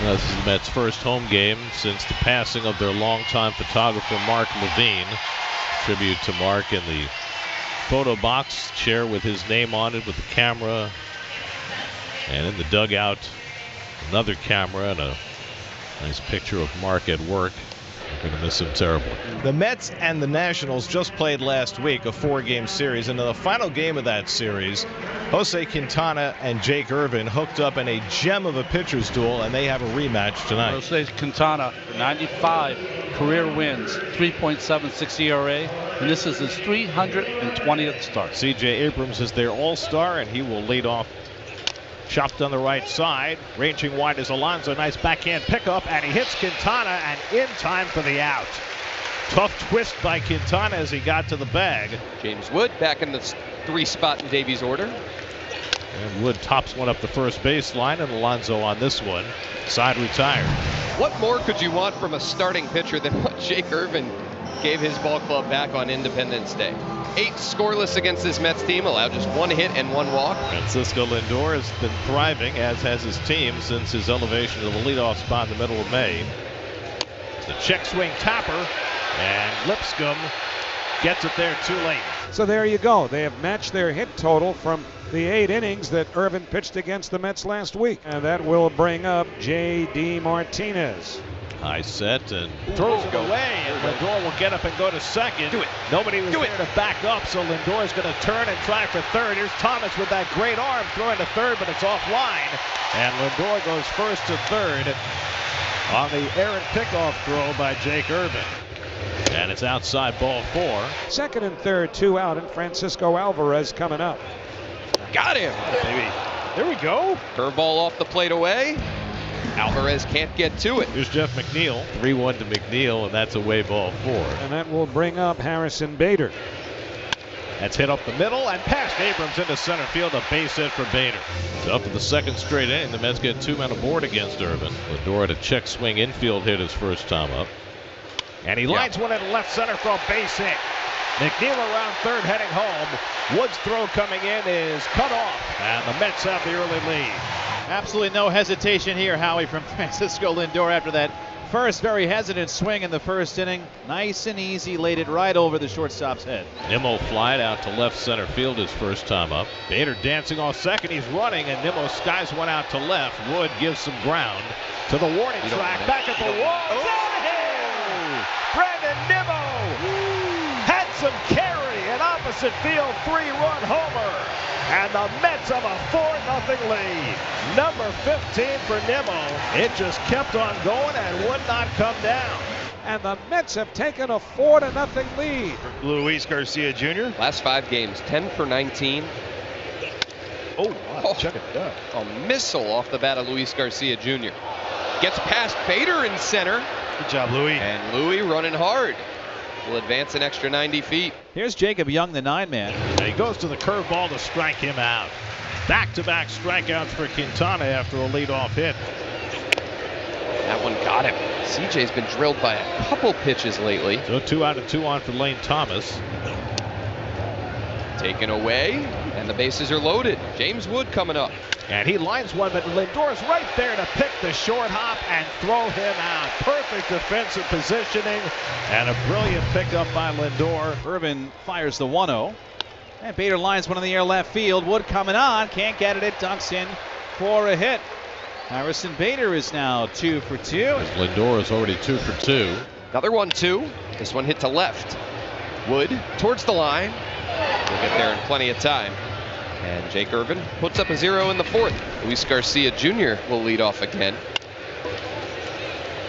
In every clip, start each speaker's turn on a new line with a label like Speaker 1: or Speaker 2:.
Speaker 1: This is the Mets' first home game since the passing of their longtime photographer, Mark Levine. Tribute to Mark in the photo box chair with his name on it with the camera. And in the dugout, another camera and a nice picture of Mark at work. We're going to miss him terribly.
Speaker 2: The Mets and the Nationals just played last week, a 4-game series. And in the final game of that series, Jose Quintana and Jake Irvin hooked up in a gem of a pitcher's duel, and they have a rematch tonight.
Speaker 3: Jose Quintana, 95 career wins, 3.76 ERA, and this is his 320th start.
Speaker 2: C.J. Abrams is their all-star, and he will lead off. Chopped on the right side, ranging wide is Alonso. Nice backhand pickup, and he hits Quintana, and in time for the out. Tough twist by Quintana as he got to the bag.
Speaker 4: James Wood back in the 3 spot in Davies' order.
Speaker 2: And Wood tops one up the first baseline, and Alonso on this one. Side retired.
Speaker 4: What more could you want from a starting pitcher than what Jake Irvin gave his ball club back on Independence Day? 8 scoreless against this Mets team, allowed just 1 hit and 1 walk.
Speaker 2: Francisco Lindor has been thriving, as has his team, since his elevation to the leadoff spot in the middle of May. The check swing topper, and Lipscomb gets it there too late.
Speaker 5: So there you go. They have matched their hit total from the 8 innings that Irvin pitched against the Mets last week. And that will bring up J.D. Martinez.
Speaker 2: High set and throws it away, and Lindor will get up and go to second. Nobody was there to back up, so Lindor is going to turn and try for third. Here's Thomas with that great arm throwing to third, but it's offline. And Lindor goes first to third on the errant pickoff throw by Jake Irvin. And it's outside, ball 4.
Speaker 5: Second and third, 2 out, and Francisco Alvarez coming up.
Speaker 4: Got him.
Speaker 2: Baby. There we go.
Speaker 4: Curveball off the plate away. Alvarez can't get to it.
Speaker 2: Here's Jeff McNeil. 3-1 to McNeil, and that's away, ball 4.
Speaker 5: And that will bring up Harrison Bader.
Speaker 2: That's hit up the middle and past Abrams into center field. A base hit for Bader. So up for the second straight inning, the Mets get 2 men aboard against Irvin. Lindor had a check swing infield hit his first time up. And he lines one into left center for a base hit. McNeil around third heading home. Wood's throw coming in is cut off, and the Mets have the early lead.
Speaker 6: Absolutely no hesitation here, Howie, from Francisco Lindor after that first very hesitant swing in the first inning. Nice and easy, laid it right over the shortstop's head.
Speaker 2: Nimmo flied out to left center field his first time up. Bader dancing off second. He's running, and Nimmo skies one out to left. Wood gives some ground to the warning track. Back at the wall. Out of here! Brandon Nimmo had some carry, an opposite field 3-run homer. And the Mets have a 4-0 lead. Number 15 for Nimmo. It just kept on going and would not come down.
Speaker 5: And the Mets have taken a 4-0 lead.
Speaker 7: Luis Garcia Jr.
Speaker 4: Last 5 games, 10 for 19.
Speaker 7: Check it down.
Speaker 4: A missile off the bat of Luis Garcia Jr. Gets past Bader in center.
Speaker 7: Good job, Louis.
Speaker 4: And Louis running hard. Will advance an extra 90 feet.
Speaker 6: Here's Jacob Young, the 9-man.
Speaker 2: And he goes to the curveball to strike him out. Back-to-back strikeouts for Quintana after a leadoff hit.
Speaker 4: That one got him. CJ's been drilled by a couple pitches lately.
Speaker 2: So 2 out of 2 on for Lane Thomas.
Speaker 4: Taken away, and the bases are loaded. James Wood coming up.
Speaker 2: And he lines one, but Lindor's right there to pick the short hop and throw him out. Perfect defensive positioning and a brilliant pickup by Lindor.
Speaker 6: Irvin fires the 1-0. And Bader lines one in the air left field. Wood coming on. Can't get it. It dunks in for a hit. Harrison Bader is now 2 for 2.
Speaker 1: Lindor is already 2 for 2.
Speaker 4: Another 1-2. This one hit to left. Wood towards the line. We'll get there in plenty of time. And Jake Irvin puts up a 0 in the 4th. Luis Garcia Jr. will lead off again.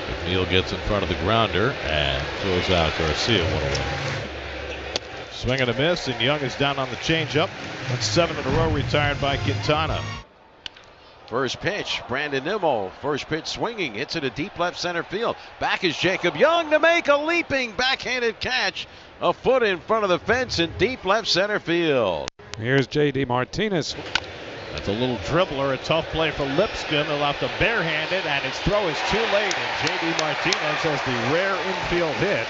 Speaker 1: McNeil gets in front of the grounder and throws out Garcia 1-1.
Speaker 2: Swing and a miss, and Young is down on the changeup. That's 7 in a row retired by Quintana.
Speaker 8: First pitch, Brandon Nimmo. First pitch swinging, hits it to deep left center field. Back is Jacob Young to make a leaping backhanded catch. A foot in front of the fence in deep left center field.
Speaker 5: Here's J.D. Martinez.
Speaker 2: That's a little dribbler, a tough play for Lipscomb. He'll have to barehand it, and his throw is too late. And J.D. Martinez has the rare infield hit.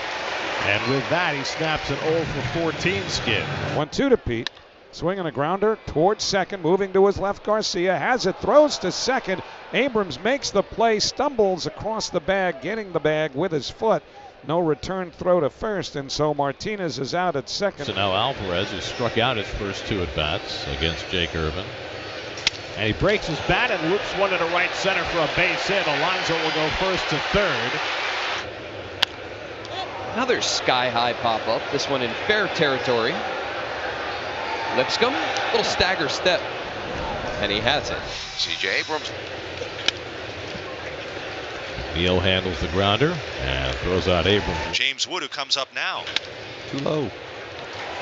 Speaker 2: And with that, he snaps an 0 for 14 skid.
Speaker 5: 1-2 to Pete. Swinging a grounder towards second, moving to his left. Garcia has it, throws to second. Abrams makes the play, stumbles across the bag, getting the bag with his foot. No return throw to first, and so Martinez is out at second.
Speaker 1: So now Alvarez, who struck out his first 2 at-bats against Jake Irvin. And he breaks his bat and loops one into right center for a base hit. Alonso will go first to third.
Speaker 4: Another sky-high pop-up, this one in fair territory. Lipscomb, little stagger step, and he has it.
Speaker 8: C.J. Abrams.
Speaker 1: Neal handles the grounder and throws out Abrams.
Speaker 7: James Wood, who comes up now.
Speaker 1: Too low.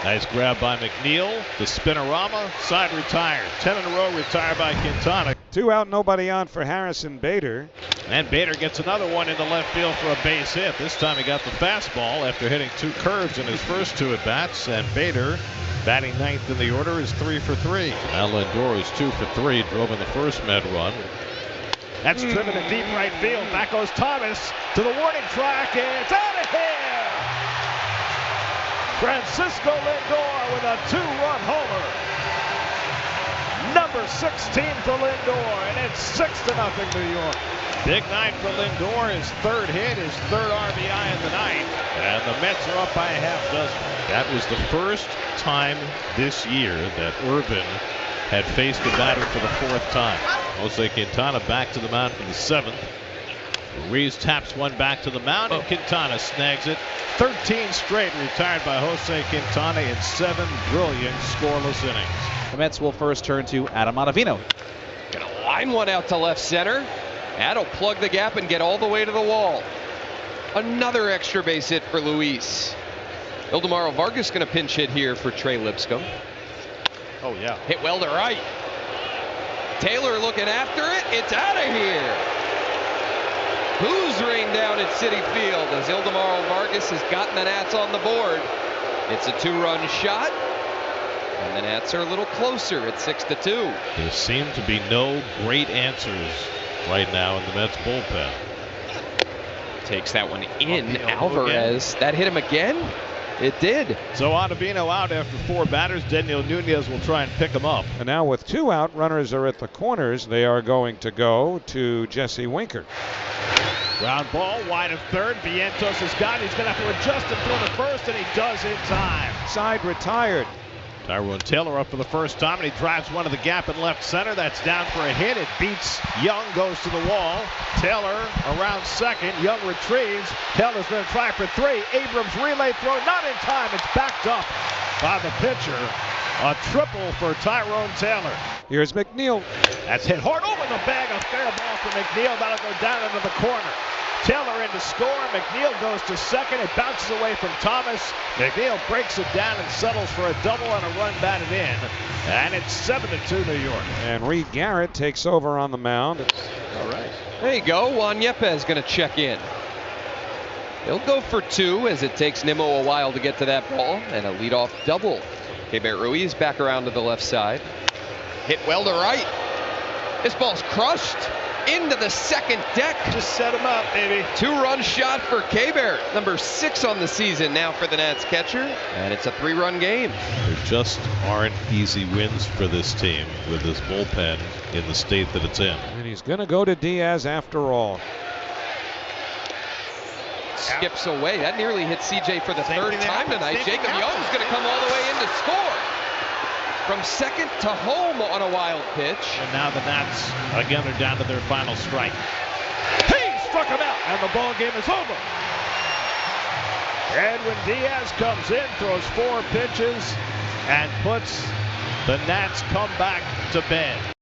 Speaker 1: Nice grab by McNeil. The spinorama, side retired. 10 in a row retired by Quintana.
Speaker 5: 2 out, nobody on for Harrison Bader.
Speaker 1: And Bader gets another one in the left field for a base hit. This time he got the fastball after hitting 2 curves in his first 2 at-bats. And Bader, batting 9th in the order, is 3 for 3. Now Lindor is 2 for 3, drove in the first Med run.
Speaker 2: That's driven to deep right field. Back goes Thomas to the warning track. It's out of here. Francisco Lindor with a 2-run homer. Number 16 for Lindor, and it's 6-0 New York.
Speaker 1: Big night for Lindor, his 3rd hit, his 3rd RBI in the night. And the Mets are up by a half dozen. That was the first time this year that Irvin had faced the batter for the 4th time. Jose Quintana back to the mound for the 7th. Ruiz taps one back to the mound, and Quintana snags it. 13 straight retired by Jose Quintana in 7 brilliant scoreless innings.
Speaker 6: The Mets will first turn to Adam Ottavino.
Speaker 4: Gonna line one out to left center. That'll plug the gap and get all the way to the wall. Another extra base hit for Luis. Ildemaro Vargas gonna pinch hit here for Trey Lipscomb.
Speaker 7: Oh, yeah.
Speaker 4: Hit well to right. Taylor looking after it. It's out of here. Booze rained down at Citi Field as Ildemaro Vargas has gotten the Nats on the board. It's a 2-run shot, and the Nats are a little closer at 6-2.
Speaker 1: There seem to be no great answers right now in the Mets bullpen.
Speaker 4: Takes that one in. Alvarez. That hit him again? It did.
Speaker 1: So Ottavino out after 4 batters. Daniel Nunez will try and pick him up.
Speaker 5: And now with 2 out, runners are at the corners. They are going to go to Jesse Winker.
Speaker 2: Ground ball wide of third. Vientos has got it. He's going to have to adjust and throw to first, and he does in time.
Speaker 5: Side retired.
Speaker 1: Tyrone Taylor up for the first time, and he drives one to the gap in left center. That's down for a hit. It beats Young, goes to the wall. Taylor around second. Young retrieves. Taylor's going to try for 3. Abrams relay throw, not in time. It's backed up by the pitcher. A triple for Tyrone Taylor.
Speaker 5: Here's McNeil.
Speaker 2: That's hit hard over the bag. A fair ball for McNeil. That'll go down into the corner. Taylor in to score. McNeil goes to second. It bounces away from Thomas. McNeil breaks it down and settles for a double and a run batted in. And it's 7-2 New York.
Speaker 5: And Reed Garrett takes over on the mound.
Speaker 4: All right. There you go. Juan Yepez going to check in. He'll go for 2 as it takes Nimmo a while to get to that ball. And a leadoff double. Keibert Ruiz back around to the left side. Hit well to right. This ball's crushed into the second deck.
Speaker 2: Just set him up, baby.
Speaker 4: 2-run shot for Keibert. Number 6 on the season now for the Nats catcher. And it's a 3-run game.
Speaker 1: There just aren't easy wins for this team with this bullpen in the state that it's in.
Speaker 5: And he's going to go to Diaz after all.
Speaker 4: Skips away. That nearly hit CJ for the 3rd time tonight. Jacob Young's going to come all the way in to score. From second to home on a wild pitch.
Speaker 1: And now the Nats, again, are down to their final strike.
Speaker 2: He struck him out, and the ball game is over. Edwin Diaz comes in, throws 4 pitches, and puts the Nats comeback to bed.